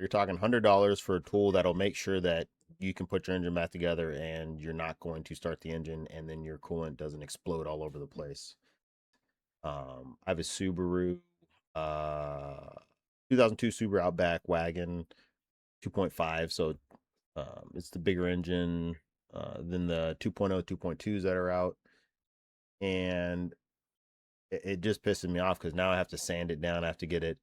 you're talking $100 for a tool that'll make sure that you can put your engine back together and you're not going to start the engine and then your coolant doesn't explode all over the place. I have a Subaru, uh, 2002 Subaru Outback wagon, 2.5. So it's the bigger engine than the 2.0, 2.2s that are out. And it just pisses me off because now I have to sand it down. I have to get it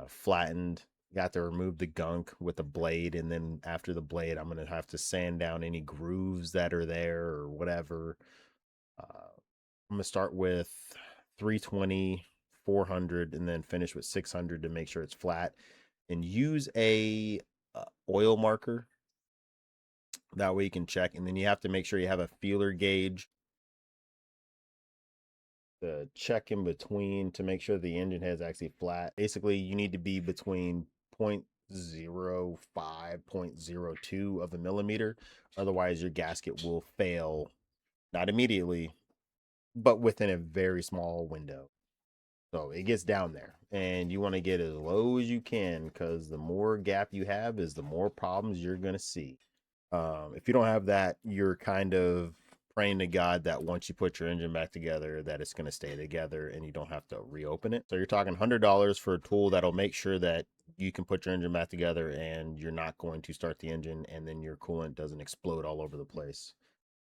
flattened. Got to remove the gunk with a blade, and then after the blade, I'm gonna have to sand down any grooves that are there or whatever. I'm gonna start with 320, 400, and then finish with 600 to make sure it's flat. And use a oil marker. That way you can check, and then you have to make sure you have a feeler gauge to check in between to make sure the engine head's actually flat. Basically, you need to be between 0.05, 0.02 of a millimeter. Otherwise, your gasket will fail, not immediately, but within a very small window. So it gets down there, and you want to get as low as you can because the more gap you have is the more problems you're going to see. If you don't have that, you're kind of praying to God that once you put your engine back together, that it's going to stay together and you don't have to reopen it. So you're talking $100 for a tool that'll make sure that you can put your engine back together and you're not going to start the engine and then your coolant doesn't explode all over the place.